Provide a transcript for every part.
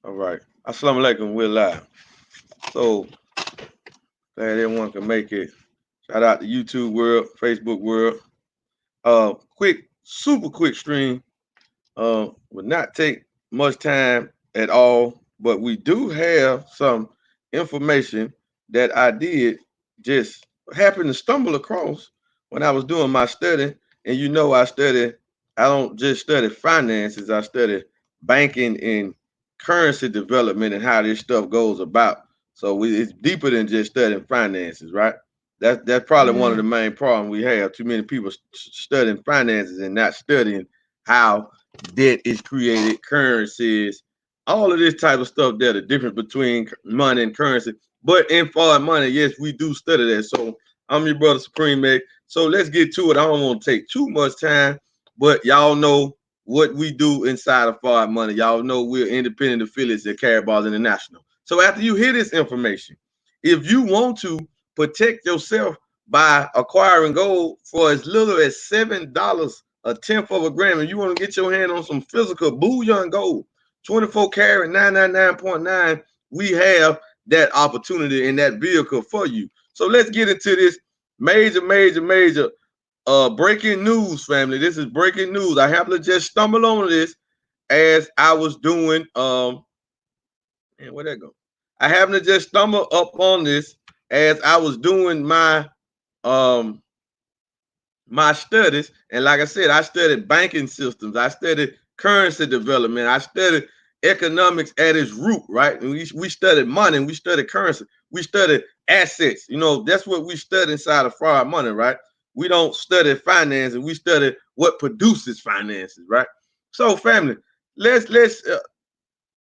All right. Assalamu alaikum. We're live. So glad everyone can make it. Shout out to YouTube world, Facebook world. Quick, super quick stream. Would not take much time at all, but we do have some information that I did just happen to stumble across when I was doing my study. And I don't just study finances, I study banking and currency development and how this stuff goes about. It's deeper than just studying finances, right? That's probably one of the Mm, main problems we have. Too many people studying finances and not studying how debt is created, currencies, all of this type of stuff there, the difference between money and currency. But in foreign money, yes, we do study that. So I'm your brother Supreme Meg. So let's get to it. I don't want to take too much time, but y'all know what we do inside of foreign money. Y'all know we're independent affiliates at Carry Balls International. So after you hear this information, if you want to protect yourself by acquiring gold for as little as $7 a tenth of a gram, and you want to get your hand on some physical bullion gold, 24 karat 999.9, we have that opportunity in that vehicle for you. So let's get into this major breaking news, family. This is breaking news. I happened to just stumble on this as I was doing and where'd that go? I happened to just stumble up on this as I was doing um my studies. And like I said, I studied banking systems, I studied currency development, I studied economics at its root, right? And we studied money and we studied currency, we studied assets. That's what we study inside of foreign money, right? We don't study finance, and we study what produces finances, right? So, family, let's the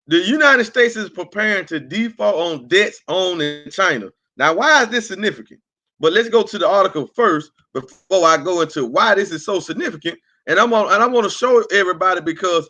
United States is preparing to default on debts owned in China. Now, why is this significant? But let's go to the article first before I go into why this is so significant. I want to show everybody because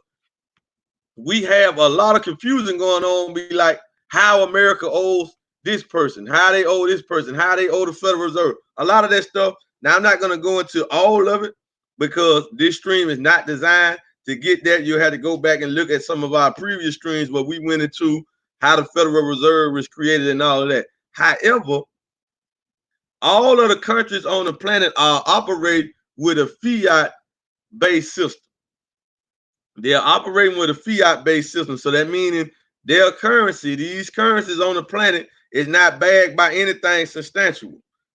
we have a lot of confusion going on. Be like how America owes this person, how they owe this person, how they owe the Federal Reserve. A lot of that stuff. Now, I'm not going to go into all of it because this stream is not designed to get that. You'll have to go back and look at some of our previous streams where we went into how the Federal Reserve was created and all of that. However, all of the countries on the planet are operate with a fiat based system. They are operating with a fiat based system. So that meaning their currency, these currencies on the planet, is not backed by anything substantial.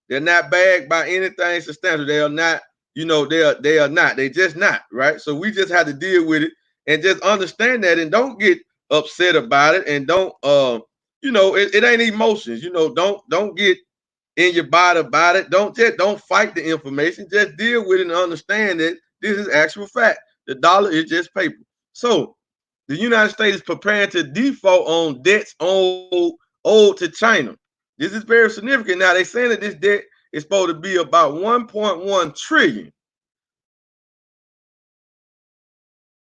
They're not backed by anything substantial. They are not, they are not. They just not, right? So we just have to deal with it and just understand that and don't get upset about it and don't it ain't emotions. Don't get in your body about it. Don't fight the information. Just deal with it and understand that this is actual fact. The dollar is just paper. So the United States is preparing to default on debts owed to China. This is very significant. Now they're saying that this debt is supposed to be about 1.1 trillion.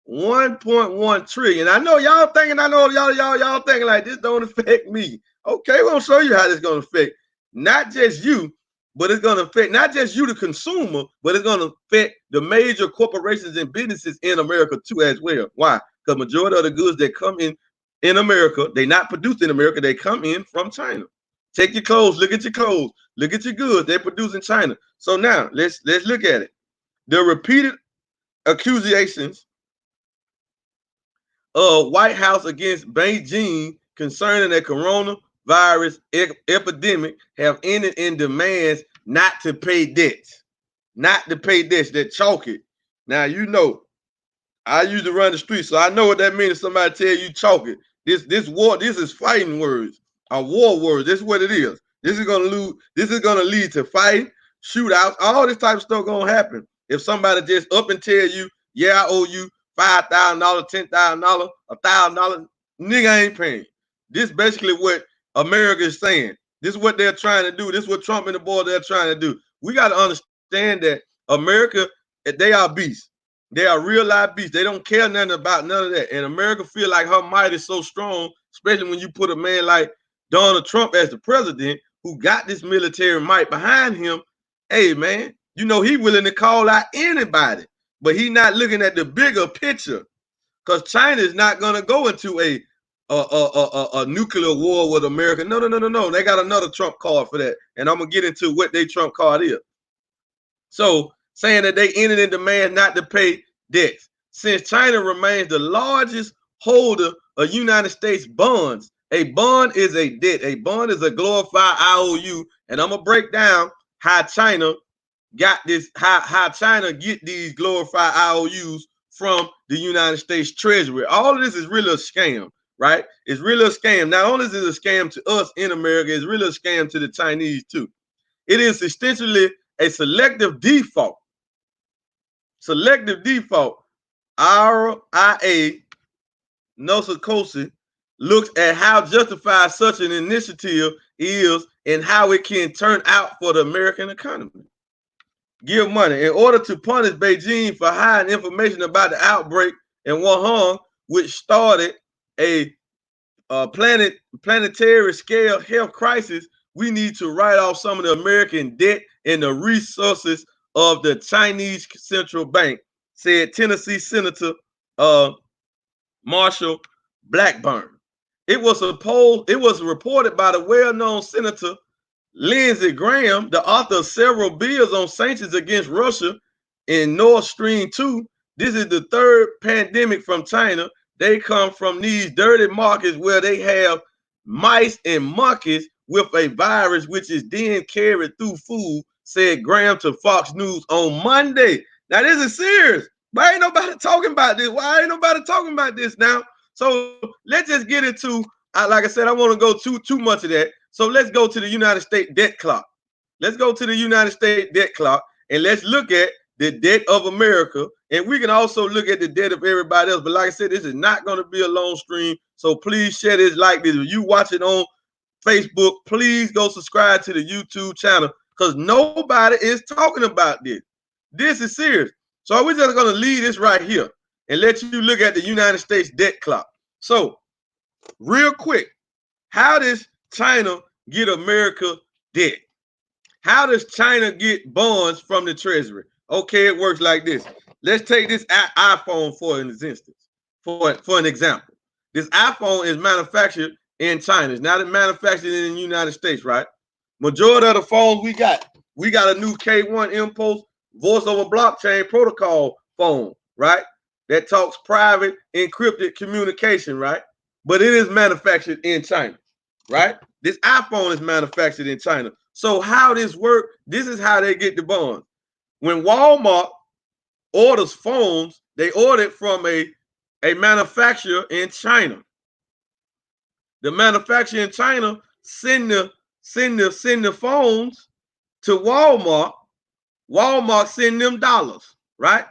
1.1 trillion. I know y'all thinking, y'all thinking like this don't affect me. Okay, we're gonna show you how this is gonna affect not just you, but it's gonna affect not just you, the consumer, but it's gonna affect the major corporations and businesses in America too as well. Why? Because majority of the goods that come in America, they not produced in America, they come in from China. Take your clothes, look at your clothes, look at your goods, they're produced in China. So now let's look at it. The repeated accusations White House against Beijing concerning a coronavirus epidemic have ended in demands not to pay debts. Not to pay debts. That chalk it. Now, I used to run the street, so I know what that means if somebody tell you chalk it. This war, this is fighting words, or war words. This is what it is. This is gonna lead to fighting, shootouts, all this type of stuff gonna happen. If somebody just up and tell you, yeah, I owe you $5,000, $10,000, $1,000, nigga ain't paying. This basically what America is saying. This is what they're trying to do. This is what Trump and the board they're trying to do. We got to understand that America, they are beasts. They are real life beasts. They don't care nothing about none of that. And America feel like her might is so strong, especially when you put a man like Donald Trump as the president who got this military might behind him. Hey, man, he willing to call out anybody, but he not looking at the bigger picture because China is not going to go into a a nuclear war with America. No. They got another Trump card for that, and I'm gonna get into what they Trump card is. So saying that they entered in demand not to pay debts. Since China remains the largest holder of United States bonds, a bond is a debt. A bond is a glorified IOU, and I'm gonna break down how China got this, how China get these glorified IOUs from the United States Treasury. All of this is really a scam, right? It's really a scam. Not only is it a scam to us in America, it's really a scam to the Chinese too. It is essentially a selective default. Selective default. RIA Novosti looks at how justified such an initiative is and how it can turn out for the American economy. Give money. In order to punish Beijing for hiding information about the outbreak in Wuhan, which started a planetary scale health crisis, we need to write off some of the American debt and the resources of the Chinese central bank, said Tennessee Senator Marshall Blackburn. It was reported by the well-known Senator Lindsey Graham, the author of several bills on sanctions against Russia in Nord Stream 2. This is the third pandemic from China. They come from these dirty markets where they have mice and monkeys with a virus which is then carried through food, said Graham to Fox News on Monday. Now, this is serious. Why ain't nobody talking about this? Why ain't nobody talking about this now? So let's just get into, like I said, I want to go too much of that. So let's go to the United States debt clock. Let's go to the United States debt clock and let's look at the debt of America. And we can also look at the debt of everybody else. But like I said, this is not going to be a long stream. So please share this like this. If you watch it on Facebook, please go subscribe to the YouTube channel because nobody is talking about this. This is serious. So we're just going to leave this right here and let you look at the United States debt clock. So real quick, how does China get America debt? How does China get bonds from the Treasury? Okay, it works like this. Let's take this iPhone for an instance. For an example, this iPhone is manufactured in China. It's not manufactured in the United States, right? Majority of the phones we got a new K1 Impulse voice over blockchain protocol phone, right? That talks private encrypted communication, right? But it is manufactured in China, right? This iPhone is manufactured in China. So how this work? This is how they get the bonds. When Walmart orders phones, they order it from a manufacturer in China. The manufacturer in China send the phones to Walmart. Walmart send them dollars, right?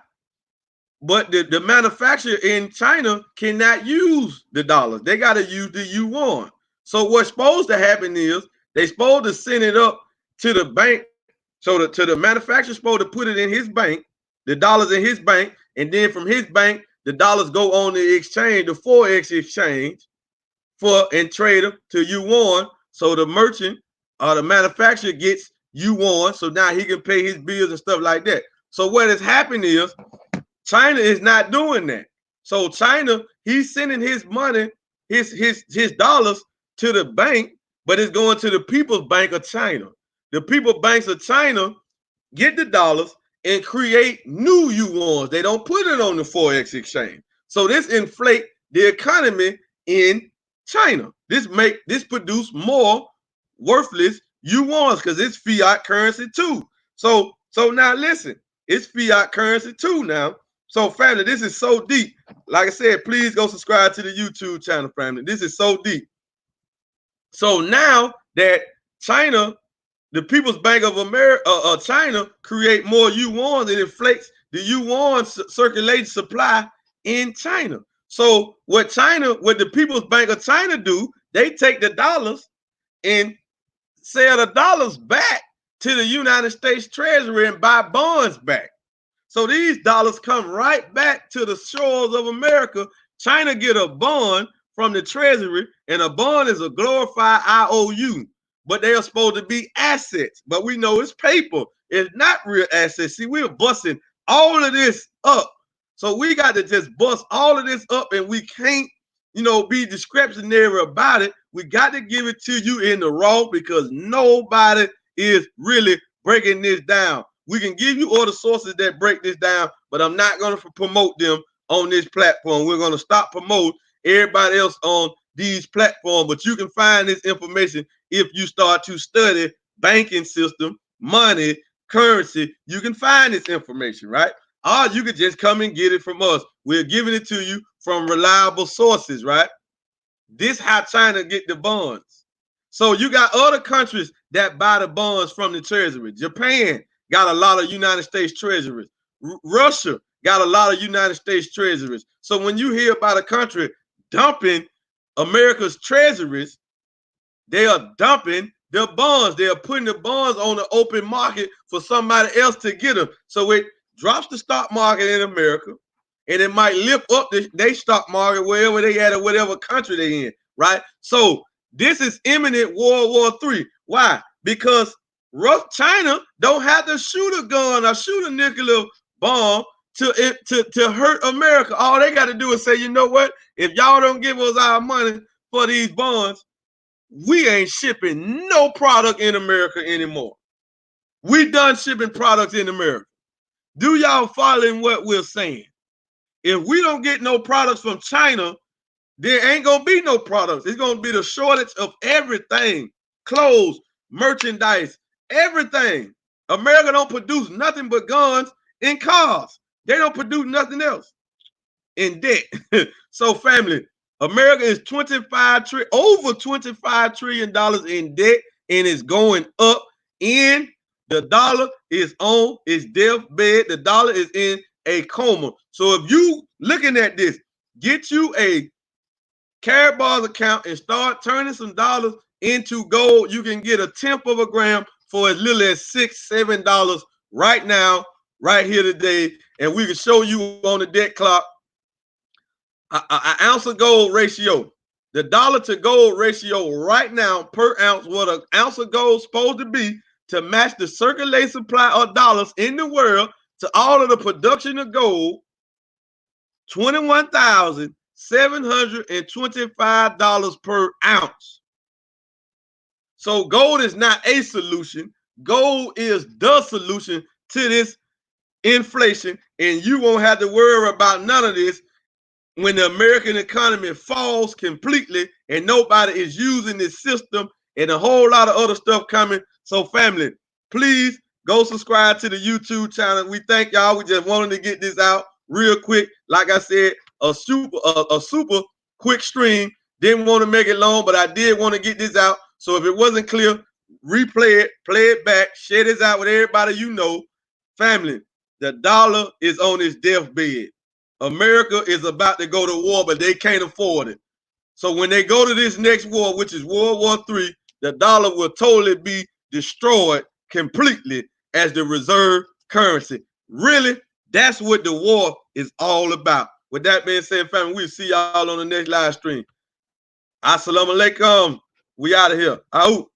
But the manufacturer in China cannot use the dollars. They got to use the yuan. So what's supposed to happen is they're supposed to send it up to the bank. So to the manufacturer supposed to put it in his bank, the dollars in his bank, and then from his bank, the dollars go on the exchange, the Forex exchange, and trade them to yuan. So the merchant or the manufacturer gets yuan. So now he can pay his bills and stuff like that. So what has happened is China is not doing that. So China, he's sending his money, his dollars to the bank, but it's going to the People's Bank of China. The People's Banks of China get the dollars and create new yuans. They don't put it on the Forex exchange. So this inflate the economy in China. This produce more worthless yuans because it's fiat currency too. So now listen, it's fiat currency too now. So family, this is so deep. Like I said, please go subscribe to the YouTube channel, family. This is so deep. So now that China, the People's Bank of America, China create more yuan, it inflates the yuan circulating supply in China. So what the People's Bank of China do, they take the dollars and sell the dollars back to the United States Treasury and buy bonds back. So these dollars come right back to the shores of America. China get a bond from the Treasury, and a bond is a glorified IOU, but they are supposed to be assets. But we know it's paper. It's not real assets. See, we're busting all of this up. So we got to just bust all of this up, and we can't be discretionary about it. We got to give it to you in the raw because nobody is really breaking this down. We can give you all the sources that break this down, but I'm not going to promote them on this platform. We're going to stop promoting everybody else on these platforms, but you can find this information if you start to study banking system, money, currency. You can find this information, right? Or you could just come and get it from us. We're giving it to you from reliable sources, right? This how China get the bonds. So you got other countries that buy the bonds from the treasury. Japan got a lot of United States treasuries. Russia got a lot of United States treasuries. So when you hear about a country dumping America's treasuries, they are dumping their bonds. They are putting the bonds on the open market for somebody else to get them. So it drops the stock market in America, and it might lift up their stock market wherever they at or whatever country they in, right? So this is imminent World War III. Why? Because China don't have to shoot a gun or shoot a nuclear bomb to hurt America. All they got to do is say, you know what? If y'all don't give us our money for these bonds, we ain't shipping no product in America anymore. We done shipping products in America. Do y'all follow what we're saying? If we don't get no products from China, there ain't gonna be no products. It's gonna be the shortage of everything: clothes, merchandise, everything. America don't produce nothing but guns and cars. They don't produce nothing else. In debt. So, family, America is over $25 trillion in debt, and it's going up. And the dollar is on its deathbed. The dollar is in a coma. So if you looking at this, get you a Karatbars account and start turning some dollars into gold. You can get a tenth of a gram for as little as $6-7 right now, right here today. And we can show you on the debt clock an ounce of gold ratio. The dollar to gold ratio right now per ounce, what an ounce of gold is supposed to be to match the circulating supply of dollars in the world to all of the production of gold, $21,725 per ounce. So gold is not a solution. Gold is the solution to this inflation, and you won't have to worry about none of this when the American economy falls completely and nobody is using this system and a whole lot of other stuff coming. So family, please go subscribe to the YouTube channel. We thank y'all. We just wanted to get this out real quick. Like I said, a super quick stream. Didn't want to make it long, but I did want to get this out. So if it wasn't clear, replay it, play it back, share this out with everybody you know. Family, the dollar is on its deathbed. America is about to go to war, but they can't afford it. So when they go to this next war, which is World War III, the dollar will totally be destroyed completely as the reserve currency. Really, that's what the war is all about. With that being said, family, we'll see y'all on the next live stream. Assalamu alaikum. We out of here. Out.